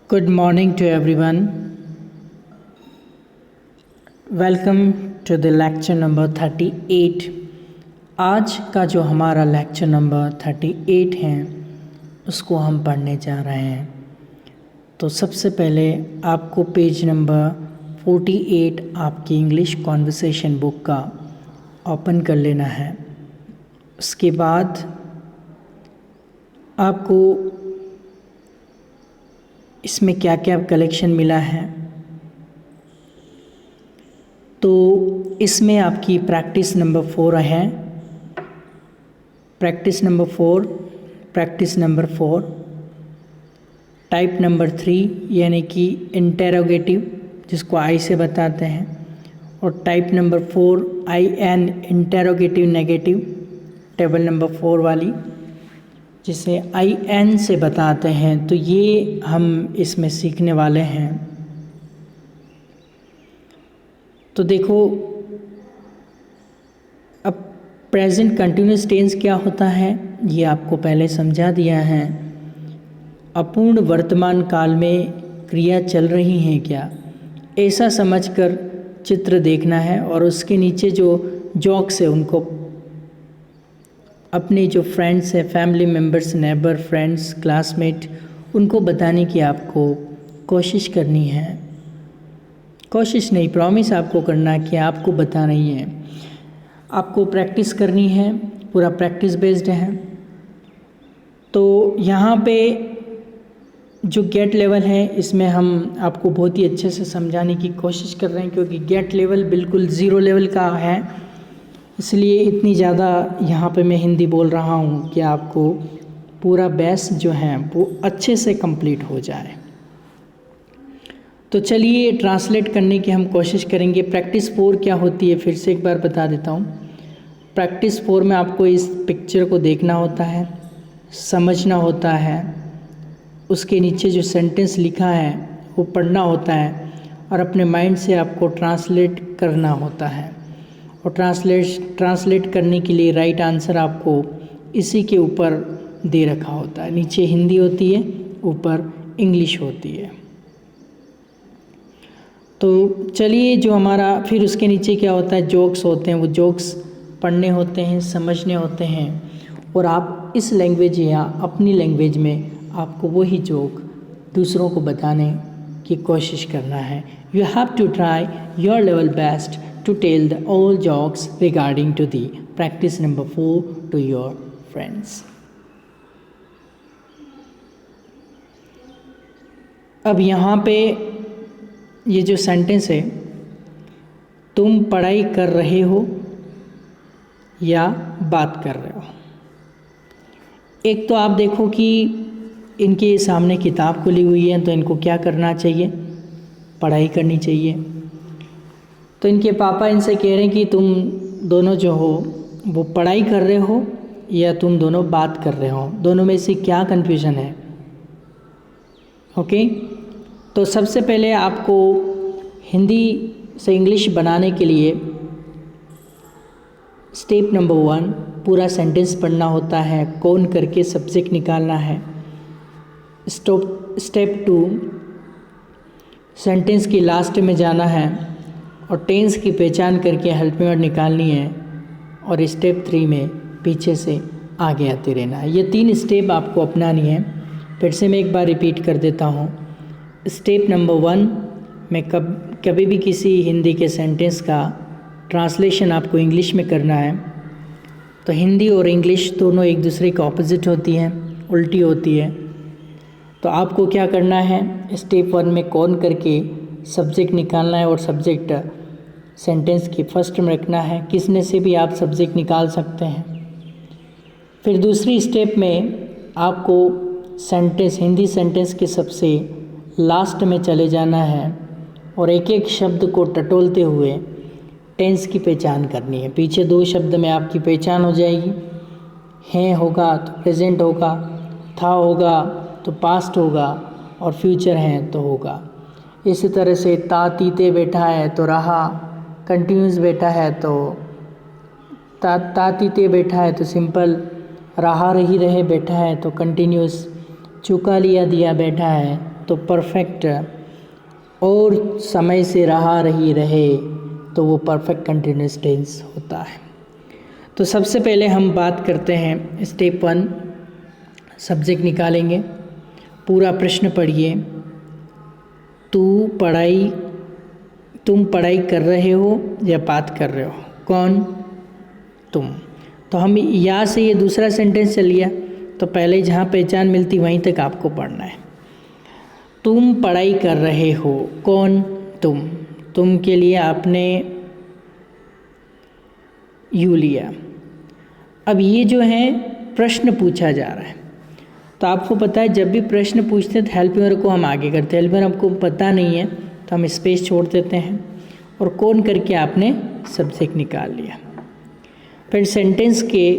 Good morning to everyone. Welcome to the lecture number 38. आज का जो हमारा लेक्चर नंबर 38 है उसको हम पढ़ने जा रहे हैं। तो सबसे पहले आपको पेज नंबर 48 आपकी इंग्लिश कॉन्वर्सेशन बुक का ओपन कर लेना है। उसके बाद आपको इसमें क्या क्या कलेक्शन मिला है, तो इसमें आपकी प्रैक्टिस नंबर 4 है। प्रैक्टिस नंबर 4 टाइप नंबर 3 यानी कि इंटेरोगेटिव जिसको आई से बताते हैं, और type number 4 IN interrogative negative table number 4 वाली जिसे IN से बताते हैं। तो ये हम इसमें सीखने वाले हैं। तो देखो, अब प्रेजेंट कंटिन्यूस टेंस क्या होता है ये आपको पहले समझा दिया है। अपूर्ण वर्तमान काल में क्रिया चल रही हैं क्या, ऐसा समझकर चित्र देखना है और उसके नीचे जो जॉक्स है उनको अपने जो फ्रेंड्स हैं, family members, neighbour, friends, classmate, उनको बताने की आपको कोशिश करनी है। कोशिश नहीं, प्रॉमिस आपको करना है कि आपको बता रही है। आपको प्रैक्टिस करनी है, पूरा प्रैक्टिस बेस्ड है। तो यहाँ पे जो गेट लेवल है इसमें हम आपको बहुत ही अच्छे से समझाने की कोशिश कर रहे हैं, क्योंकि गेट लेवल बिल्कुल ज़ीरो लेवल का है, इसलिए इतनी ज़्यादा यहाँ पे मैं हिंदी बोल रहा हूँ कि आपको पूरा बेस जो है वो अच्छे से कंप्लीट हो जाए। तो चलिए ट्रांसलेट करने की हम कोशिश करेंगे। प्रैक्टिस 4 क्या होती है फिर से एक बार बता देता हूँ। प्रैक्टिस 4 में आपको इस पिक्चर को देखना होता है, समझना होता है, उसके नीचे जो सेंटेंस लिखा है वो पढ़ना होता है और अपने माइंड से आपको ट्रांसलेट करना होता है। और ट्रांसलेट करने के लिए राइट आंसर आपको इसी के ऊपर दे रखा होता है। नीचे हिंदी होती है, ऊपर इंग्लिश होती है। तो चलिए, जो हमारा फिर उसके नीचे क्या होता है, जोक्स होते हैं। वो जोक्स पढ़ने होते हैं, समझने होते हैं, और आप इस लैंग्वेज या अपनी लैंग्वेज में आपको वही जोक दूसरों को बताने की कोशिश करना है। You have to try your level best to tell the all jokes regarding to the practice number 4 to your friends. अब यहाँ पे ये जो सेंटेंस है, तुम पढ़ाई कर रहे हो या बात कर रहे हो। एक तो आप देखो कि इनके सामने किताब खुली हुई है, तो इनको क्या करना चाहिए, पढ़ाई करनी चाहिए। तो इनके पापा इनसे कह रहे हैं कि तुम दोनों जो हो वो पढ़ाई कर रहे हो या तुम दोनों बात कर रहे हो, दोनों में से क्या कन्फ्यूज़न है। ओके, तो सबसे पहले आपको हिंदी से इंग्लिश बनाने के लिए स्टेप नंबर 1 पूरा सेंटेंस पढ़ना होता है, कौन करके सब्जेक्ट निकालना है। स्टेप 2 सेंटेंस की लास्ट में जाना है और टेंस की पहचान करके हेल्पिंग वर्ड निकालनी है, और स्टेप 3 में पीछे से आगे आते रहना है। ये 3 स्टेप आपको अपनानी है। फिर से मैं एक बार रिपीट कर देता हूँ। स्टेप नंबर 1 में कभी भी किसी हिंदी के सेंटेंस का ट्रांसलेशन आपको इंग्लिश में करना है, तो हिंदी और इंग्लिश दोनों एक दूसरे के ऑपोजिट होती हैं, उल्टी होती है। तो आपको क्या करना है, स्टेप 1 में कौन करके सब्जेक्ट निकालना है और सब्जेक्ट सेंटेंस की फर्स्ट में रखना है। किसने से भी आप सब्जेक्ट निकाल सकते हैं। फिर दूसरी स्टेप में आपको सेंटेंस, हिंदी सेंटेंस के सबसे लास्ट में चले जाना है और एक एक शब्द को टटोलते हुए टेंस की पहचान करनी है। पीछे 2 शब्द में आपकी पहचान हो जाएगी। हैं होगा तो प्रेजेंट होगा, था होगा तो पास्ट होगा, और फ्यूचर है तो होगा। इसी तरह से तातीते बैठा है तो रहा, कंटिन्यूस बैठा है तो तातीते बैठा है तो सिंपल, रहा रही रहे बैठा है तो कंटिन्यूस, चुका लिया दिया बैठा है तो परफेक्ट, और समय से रहा रही रहे तो वो परफेक्ट कंटिन्यूस टेंस होता है। तो सबसे पहले हम बात करते हैं स्टेप 1, सब्जेक्ट निकालेंगे। पूरा प्रश्न पढ़िए। तुम पढ़ाई कर रहे हो या बात कर रहे हो? कौन? तुम। तो हम या से ये दूसरा सेंटेंस चल गया, तो पहले जहाँ पहचान मिलती वहीं तक आपको पढ़ना है। तुम पढ़ाई कर रहे हो, कौन? तुम के लिए आपने यू लिया। अब ये जो है प्रश्न पूछा जा रहा है, तो आपको पता है जब भी प्रश्न पूछते हैं तो हेल्प यूर को हम आगे करते हैं। हेल्प यूर हमको पता नहीं है तो हम स्पेस छोड़ देते हैं, और कौन करके आपने सब्जेक्ट निकाल लिया। फिर सेंटेंस के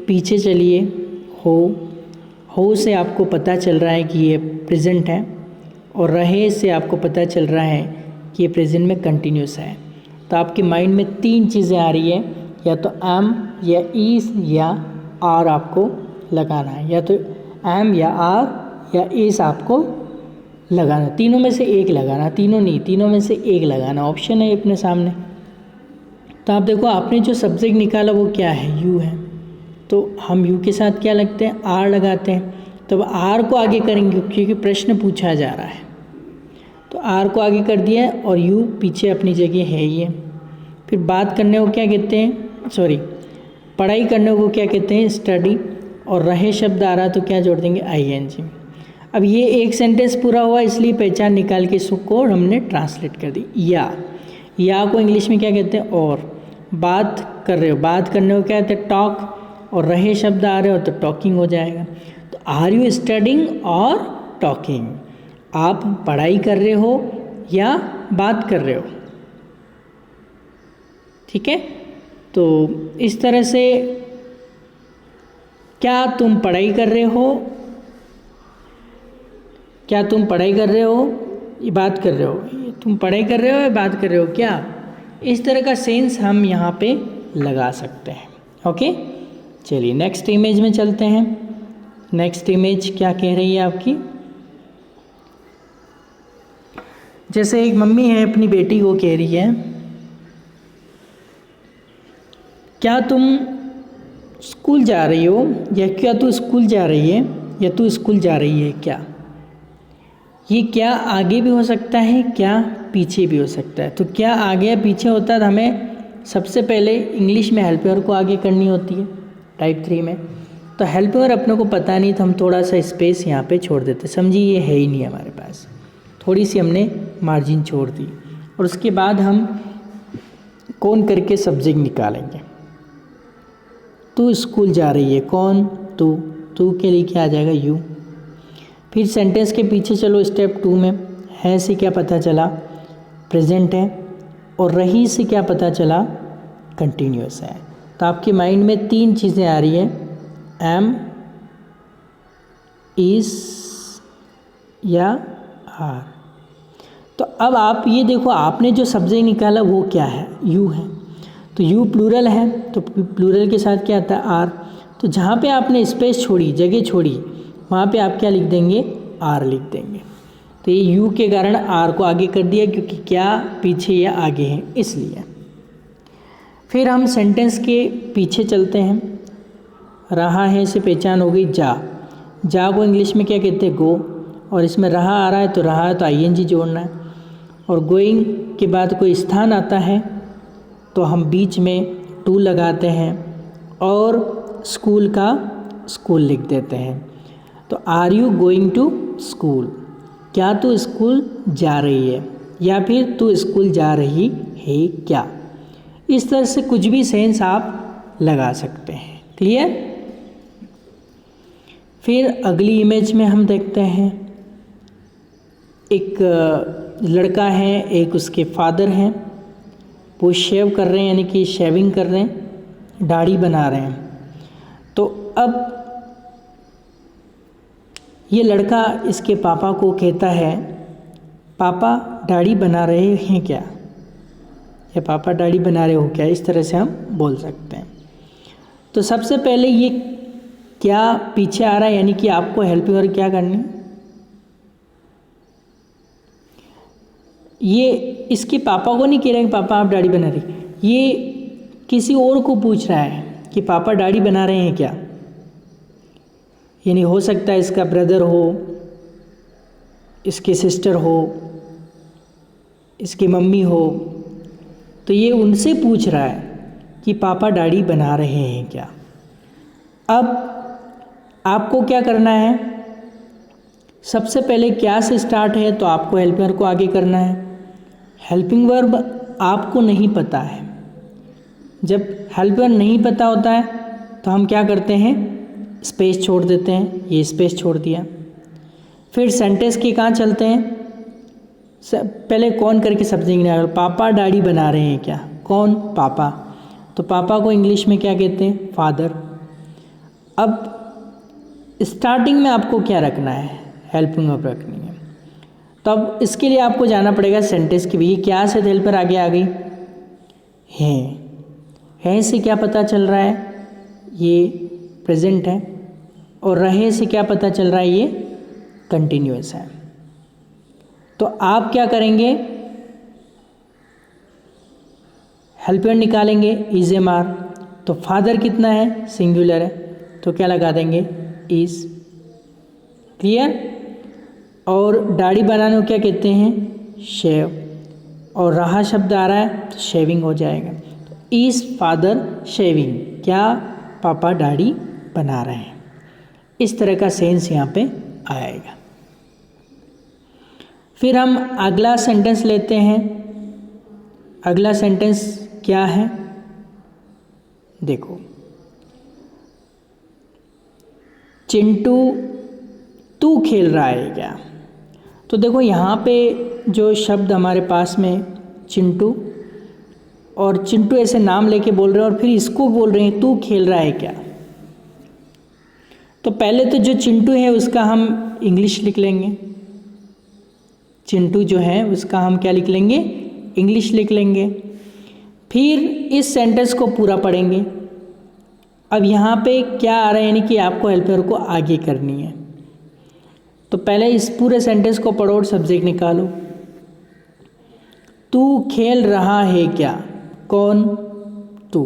पीछे चलिए। हो से आपको पता चल रहा है कि ये प्रेजेंट है, और रहे से आपको पता चल रहा है कि ये प्रेजेंट में कंटिन्यूस है। तो आपके माइंड में 3 चीज़ें आ रही है, या तो एम या इज या आर आपको लगाना है, या तो एम या आर या इज आपको लगाना, तीनों में से एक लगाना, तीनों नहीं, तीनों में से एक लगाना, ऑप्शन है अपने सामने। तो आप देखो आपने जो सब्जेक्ट निकाला वो क्या है? यू है। तो हम यू के साथ क्या लगते हैं? आर लगाते हैं। तो अब आर को आगे करेंगे क्योंकि प्रश्न पूछा जा रहा है, तो आर को आगे कर दिया है और यू पीछे अपनी जगह है ही है। फिर बात करने को क्या कहते हैं? पढ़ाई करने को क्या कहते हैं? स्टडी। और रहे शब्द आ रहा तो क्या जोड़ देंगे? ING। अब ये एक सेंटेंस पूरा हुआ, इसलिए पहचान निकाल के इसको हमने ट्रांसलेट कर दी। या को इंग्लिश में क्या कहते हैं? और। बात कर रहे हो, बात करने को क्या कहते हैं? टॉक। और रहे शब्द आ रहे हो तो टॉकिंग हो जाएगा। तो आर यू स्टडिंग और टॉकिंग? आप पढ़ाई कर रहे हो या बात कर रहे हो? ठीक है, तो इस तरह से क्या तुम पढ़ाई कर रहे हो? क्या तुम पढ़ाई कर रहे हो? ये बात कर रहे हो? तुम पढ़ाई कर रहे हो या बात कर रहे हो? क्या इस तरह का सेंस हम यहाँ पे लगा सकते हैं। ओके, चलिए नेक्स्ट इमेज में चलते हैं। नेक्स्ट इमेज क्या कह रही है आपकी? जैसे एक मम्मी है अपनी बेटी को कह रही है, क्या तुम स्कूल जा रही हो? या क्या तू स्कूल जा रही है? या तू स्कूल जा रही है? क्या ये क्या आगे भी हो सकता है, क्या पीछे भी हो सकता है। तो क्या आगे या पीछे होता है तो हमें सबसे पहले इंग्लिश में हेल्प यूर को आगे करनी होती है टाइप 3 में। तो हेल्प यूर अपने को पता नहीं तो हम थोड़ा सा स्पेस यहाँ पे छोड़ देते, समझिए ये है ही नहीं हमारे पास, थोड़ी सी हमने मार्जिन छोड़ दी। और उसके बाद हम कौन करके सब्जेक्ट निकालेंगे। तू स्कूल जा रही है, कौन? तू के लिए क्या आ जाएगा? यू। फिर सेंटेंस के पीछे चलो स्टेप 2 में। है से क्या पता चला? प्रेजेंट है। और रही से क्या पता चला? कंटिन्यूस है। तो आपके माइंड में 3 चीज़ें आ रही है, एम, इज या आर। तो अब आप ये देखो आपने जो सब्जेक्ट निकाला वो क्या है? यू है। तो यू प्लूरल है, तो प्लूरल के साथ क्या आता है? आर। तो जहाँ पे आपने स्पेस छोड़ी, जगह छोड़ी, वहाँ पे आप क्या लिख देंगे? आर लिख देंगे। तो ये यू के कारण आर को आगे कर दिया क्योंकि क्या पीछे या आगे है इसलिए। फिर हम सेंटेंस के पीछे चलते हैं। रहा है से पहचान हो गई जा को इंग्लिश में क्या कहते हैं? गो। और इसमें रहा आ रहा है तो रहा है तो ING जोड़ना है। और गोइंग के बाद कोई स्थान आता है तो हम बीच में टू लगाते हैं और स्कूल का स्कूल लिख देते हैं। तो are you going to school? क्या तू स्कूल जा रही है? या फिर तू स्कूल जा रही है क्या? इस तरह से कुछ भी सेंस आप लगा सकते हैं। क्लियर? फिर अगली इमेज में हम देखते हैं एक लड़का है, एक उसके फादर हैं, वो शेव कर रहे हैं यानी कि शेविंग कर रहे हैं, दाढ़ी बना रहे हैं। तो अब ये लड़का इसके पापा को कहता है, पापा दाढ़ी बना रहे हैं क्या? या पापा दाढ़ी बना रहे हो क्या? इस तरह से हम बोल सकते हैं। तो सबसे पहले ये क्या पीछे आ रहा है यानी कि आपको हेल्प यूर क्या करनी है? ये इसके पापा को नहीं कह रहा है कि पापा आप दाढ़ी बना रही, ये किसी और को पूछ रहा है कि पापा दाढ़ी बना रहे हैं क्या। यानी हो सकता है इसका ब्रदर हो, इसकी सिस्टर हो, इसकी मम्मी हो, तो ये उनसे पूछ रहा है कि पापा दाढ़ी बना रहे हैं क्या। अब आपको क्या करना है, सबसे पहले क्या से स्टार्ट है तो आपको हेल्पिंग वर्ब को आगे करना है। हेल्पिंग वर्ब आपको नहीं पता है, जब हेल्पिंग वर्ब नहीं पता होता है तो हम क्या करते हैं, स्पेस छोड़ देते हैं। ये स्पेस छोड़ दिया। फिर सेंटेंस के कहाँ चलते हैं, पहले कौन करके सब्जेक्ट निकालो। पापा दाढ़ी बना रहे हैं क्या, कौन, पापा। तो पापा को इंग्लिश में क्या कहते हैं, फादर। अब स्टार्टिंग में आपको क्या रखना है, हेल्पिंग वर्ब रखनी है। तो अब इसके लिए आपको जाना पड़ेगा सेंटेंस की भी, क्या से हेल्पर आगे आ गई, है से क्या पता चल रहा है, ये प्रेजेंट है, और रहे से क्या पता चल रहा है, ये कंटिन्यूअस है। तो आप क्या करेंगे, हेल्पर निकालेंगे, इज एम आर। तो फादर कितना है, सिंगुलर है, तो क्या लगा देंगे, इज। क्लियर। और दाढ़ी बनाने को क्या कहते हैं, शेव, और रहा शब्द आ रहा है तो शेविंग हो जाएगा। तो इज फादर शेविंग, क्या पापा दाढ़ी बना रहे हैं। इस तरह का सेंस यहाँ पे आएगा। फिर हम अगला सेंटेंस लेते हैं। अगला सेंटेंस क्या है, देखो, चिंटू तू खेल रहा है क्या। तो देखो यहाँ पे जो शब्द हमारे पास में चिंटू, और चिंटू ऐसे नाम लेके बोल रहे हैं और फिर इसको बोल रहे हैं तू खेल रहा है क्या। तो पहले तो जो चिंटू है उसका हम इंग्लिश लिख लेंगे, चिंटू जो है उसका हम क्या लिख लेंगे, इंग्लिश लिख लेंगे। फिर इस सेंटेंस को पूरा पढ़ेंगे। अब यहाँ पे क्या आ रहा है, यानी कि आपको हेल्पर को आगे करनी है। तो पहले इस पूरे सेंटेंस को पढ़ो और सब्जेक्ट निकालो। तू खेल रहा है क्या, कौन, तू।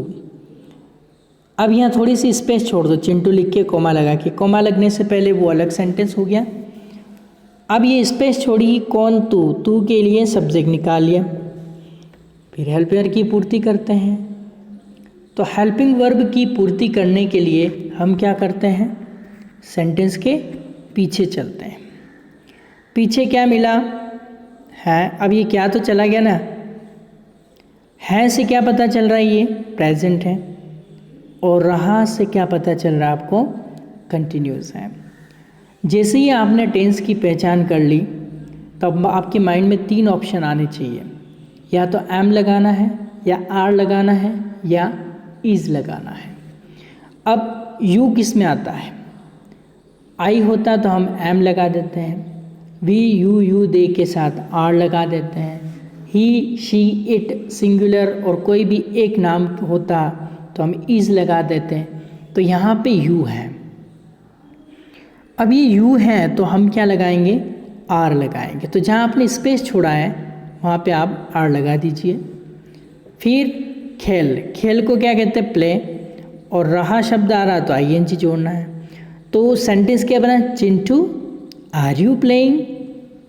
अब यहाँ थोड़ी सी स्पेस छोड़ दो, चिंटू लिख के कोमा लगा के, कोमा लगने से पहले वो अलग सेंटेंस हो गया। अब ये स्पेस छोड़ी, कौन, तू, तू के लिए सब्जेक्ट निकाल लिया। फिर हेल्पिंग की पूर्ति करते हैं। तो हेल्पिंग वर्ब की पूर्ति करने के लिए हम क्या करते हैं, सेंटेंस के पीछे चलते हैं। पीछे क्या मिला है, अब ये क्या तो चला गया ना, है से क्या पता चल रहा है, ये प्रेजेंट है, और रहा से क्या पता चल रहा है आपको, कंटिन्यूस है। जैसे ही आपने टेंस की पहचान कर ली तब आपके माइंड में 3 ऑप्शन आने चाहिए, या तो एम लगाना है, या आर लगाना है, या इज लगाना है। अब यू किस में आता है, आई होता तो हम एम लगा देते हैं, वी यू यू दे के साथ आर लगा देते हैं, ही शी इट सिंगुलर और कोई भी एक नाम होता तो हम इज लगा देते हैं। तो यहाँ पे यू है। अब ये यू है तो हम क्या लगाएंगे, आर लगाएंगे। तो जहाँ आपने स्पेस छोड़ा है वहाँ पे आप आर लगा दीजिए। फिर खेल, खेल को क्या कहते हैं, प्ले, और रहा शब्द आ रहा तो आईएनजी जोड़ना है। तो सेंटेंस क्या बना, Chintu are you playing,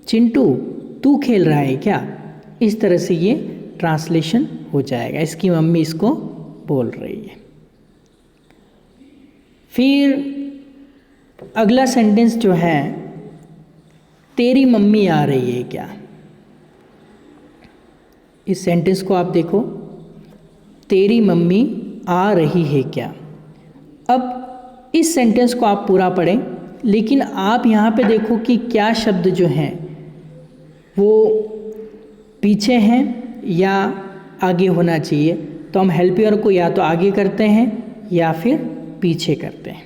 Chintu तू खेल रहा है क्या। इस तरह से ये ट्रांसलेशन हो जाएगा, इसकी मम्मी इसको बोल रही है। फिर अगला सेंटेंस जो है, तेरी मम्मी आ रही है क्या। इस सेंटेंस को आप देखो, तेरी मम्मी आ रही है क्या। अब इस सेंटेंस को आप पूरा पढ़ें, लेकिन आप यहाँ पे देखो कि क्या शब्द जो हैं वो पीछे हैं या आगे होना चाहिए। तो हम हेल्पियर को या तो आगे करते हैं या फिर पीछे करते हैं।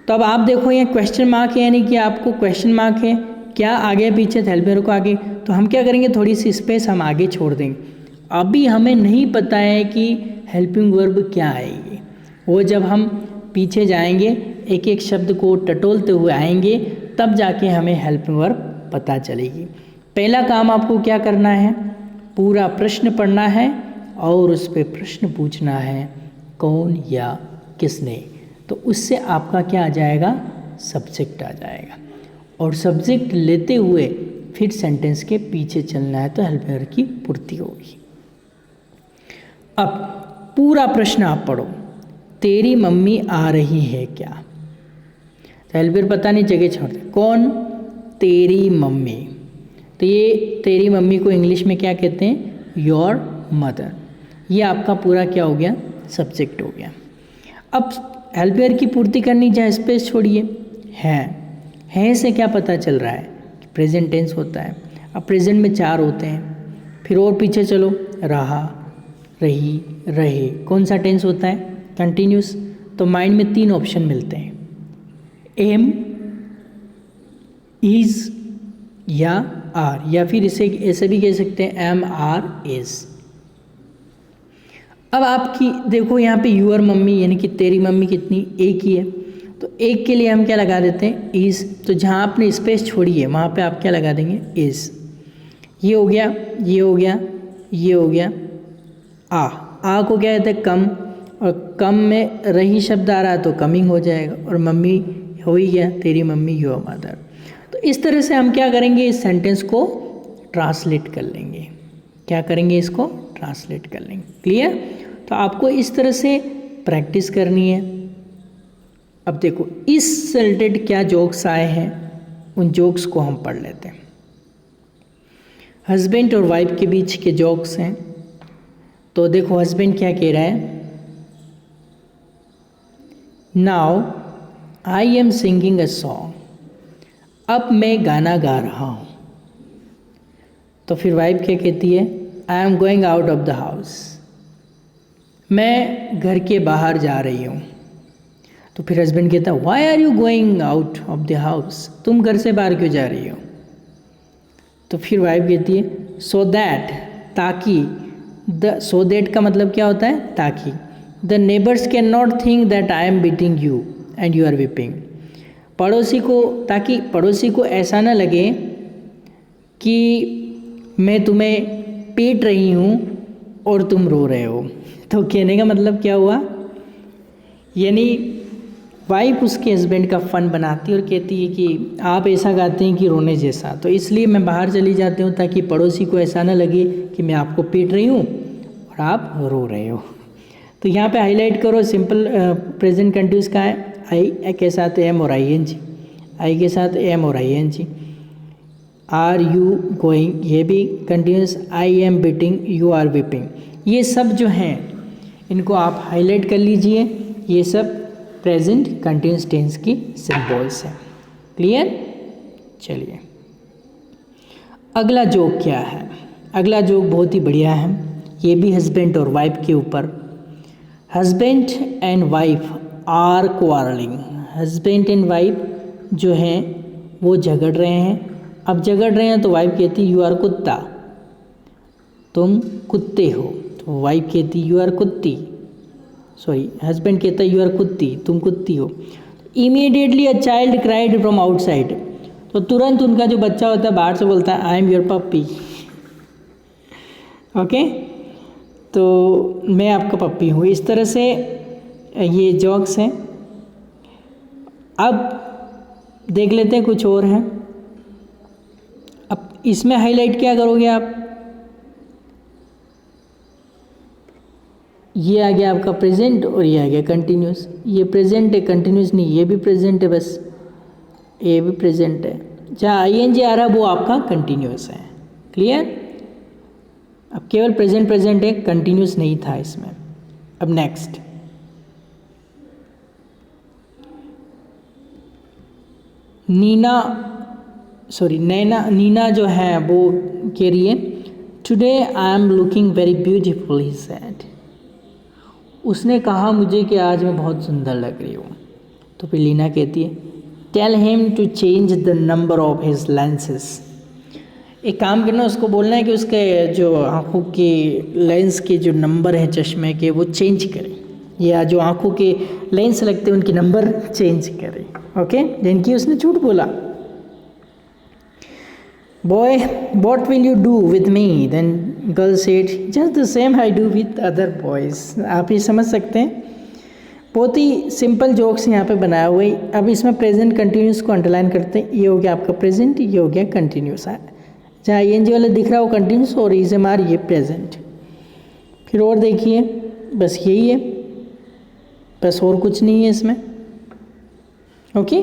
तो अब आप देखो ये क्वेश्चन मार्क है, यानी कि आपको क्वेश्चन मार्क है, क्या आगे पीछे, हेल्पियर को आगे। तो हम क्या करेंगे, थोड़ी सी स्पेस हम आगे छोड़ देंगे। अभी हमें नहीं पता है कि हेल्पिंग वर्ब क्या आएगी, वो जब हम पीछे जाएंगे एक एक शब्द को टटोलते हुए आएंगे तब जाके हमें हेल्पिंग वर्ब पता चलेगी। पहला काम आपको क्या करना है, पूरा प्रश्न पढ़ना है और उस पर प्रश्न पूछना है कौन या किसने। तो उससे आपका क्या आ जाएगा, सब्जेक्ट आ जाएगा। और सब्जेक्ट लेते हुए फिर सेंटेंस के पीछे चलना है, तो हेल्पर की पूर्ति होगी। अब पूरा प्रश्न आप पढ़ो, तेरी मम्मी आ रही है क्या। तो हेल्पर पता नहीं, जगह छोड़ दे, कौन, तेरी मम्मी। तो ये तेरी मम्मी को इंग्लिश में क्या कहते हैं, योर मदर। ये आपका पूरा क्या हो गया, सब्जेक्ट हो गया। अब हेल्पर की पूर्ति करनी, चाहे स्पेस छोड़िए, है से क्या पता चल रहा है, प्रेजेंट टेंस होता है। अब प्रेजेंट में 4 होते हैं, फिर और पीछे चलो, रहा, रही, रहे, कौन सा टेंस होता है, कंटिन्यूस। तो माइंड में 3 ऑप्शन मिलते हैं, एम, इज या आर, या फिर इसे ऐसे भी कह सकते हैं एम, आर, इज। अब आपकी देखो यहाँ पे यूअर मम्मी यानी कि तेरी मम्मी कितनी, एक ही है। तो एक के लिए हम क्या लगा देते हैं, इज। तो जहाँ आपने स्पेस छोड़ी है वहाँ पे आप क्या लगा देंगे, इज। ये हो गया, ये हो गया, ये हो गया। आ को क्या कहते हैं, कम, और कम में रही शब्द आ रहा है तो कमिंग हो जाएगा, और मम्मी हो ही गया, तेरी मम्मी योर मदर। तो इस तरह से हम क्या करेंगे, इस सेंटेंस को ट्रांसलेट कर लेंगे। क्या करेंगे, इसको ट्रांसलेट कर लेंगे। क्लियर। तो आपको इस तरह से प्रैक्टिस करनी है। अब देखो इस रिलेटेड क्या जोक्स आए हैं, उन जोक्स को हम पढ़ लेते हैं। हस्बैंड और वाइफ के बीच के जोक्स हैं। तो देखो हस्बैंड क्या कह रहा है, now I am singing a song, अब मैं गाना गा रहा हूँ। तो फिर वाइफ क्या कहती है, I am going out of the house, मैं घर के बाहर जा रही हूँ। तो फिर हस्बैंड कहता है, why are you going out of the house, तुम घर से बाहर क्यों जा रही हो। तो फिर वाइफ कहती है, सो दैट, ताकि, सो दैट का मतलब क्या होता है, ताकि, the neighbours can not think that I am beating you and you are weeping, पड़ोसी को, ताकि पड़ोसी को ऐसा ना लगे कि मैं तुम्हें पीट रही हूँ और तुम रो रहे हो। तो कहने का मतलब क्या हुआ, यानी वाइफ उसके हस्बैंड का फ़न बनाती है और कहती है कि आप ऐसा गाते हैं कि रोने जैसा, तो इसलिए मैं बाहर चली जाती हूँ ताकि पड़ोसी को ऐसा ना लगे कि मैं आपको पीट रही हूँ और आप रो रहे हो। तो यहाँ पे हाईलाइट करो, सिंपल प्रेजेंट कंटिन्यूस का है, आई के साथ एम और आई एन जी, आई के साथ एम और I N G. Are you going, ये भी continuous, I am beating, you are weeping. ये सब जो हैं इनको आप हाईलाइट कर लीजिए, ये सब प्रेजेंट कंटिन्यूस टेंस की सिंबल्स हैं। क्लियर। चलिए अगला जोक क्या है, अगला जोक बहुत ही बढ़िया है, ये भी हस्बैंड और वाइफ के ऊपर। Husband and wife are quarrelling, husband and wife जो हैं वो झगड़ रहे हैं। अब झगड़ रहे हैं तो वाइफ कहती यू आर कुत्ता, तुम कुत्ते हो। तो वाइफ कहती यू आर कुत्ती, सॉरी हस्बैंड कहता है यू आर कुत्ती, तुम कुत्ती हो। Immediately a child cried from outside, तो तुरंत उनका जो बच्चा होता है बाहर से बोलता है I am your puppy. Okay, तो मैं आपका पप्पी हूँ। इस तरह से ये जोक्स हैं। अब देख लेते हैं कुछ और हैं। अब इसमें हाईलाइट क्या करोगे आप, ये आ गया आपका प्रेजेंट और ये आ गया कंटिन्यूस। ये प्रेजेंट है, कंटिन्यूस नहीं, ये भी प्रेजेंट है, बस ये भी प्रेजेंट है। जहाँ आई एन जी आ रहा है वो आपका कंटिन्यूस है। क्लियर। अब केवल प्रेजेंट प्रेजेंट है, कंटिन्यूस नहीं था इसमें। अब नेक्स्ट, नीना जो है वो कह रही है today I am looking very beautiful he said, उसने कहा मुझे कि आज मैं बहुत सुंदर लग रही हूँ। तो फिर लीना कहती है tell him to change the number of his lenses, एक काम करना, उसको बोलना है कि उसके जो आँखों के लेंस के जो नंबर हैं चश्मे के वो चेंज करें, या जो आँखों के लेंस लगते हैं उनके नंबर चेंज करें। ओके, जिनकी उसने झूठ बोला। boy, what will you do with me? Then girl said, just the same I do with other boys. आप ये समझ सकते हैं, बहुत ही सिंपल जोक्स यहाँ पे बनाया हुआ है। अब इसमें प्रेजेंट कंटिन्यूस को अंडरलाइन करते हैं। ये हो गया आपका प्रेजेंट, ये हो गया कंटिन्यूस है। जहाँ ING वाला दिख रहा हो कंटिन्यूस और ESMR ये प्रेजेंट। फिर और देखिए, बस यही है, बस और कुछ नहीं है इसमें। ओके,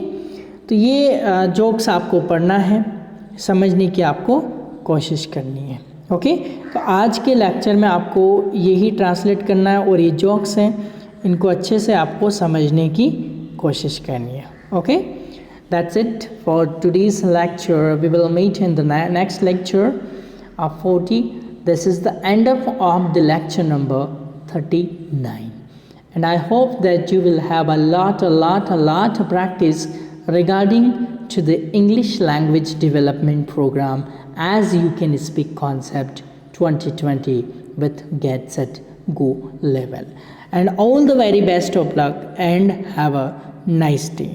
तो ये जोक्स आपको पढ़ना है, समझने की आपको कोशिश करनी है। ओके, तो आज के लेक्चर में आपको यही ट्रांसलेट करना है और ये जोक्स हैं, इनको अच्छे से आपको समझने की कोशिश करनी है। Okay, that's it for today's lecture. We will meet in the next lecture of 40। This is the end of the lecture number 39 and I hope that you will have a lot of practice regarding to the English language development program as you can speak concept 2020 with Get Set Go level. And all the very best of luck and have a nice day.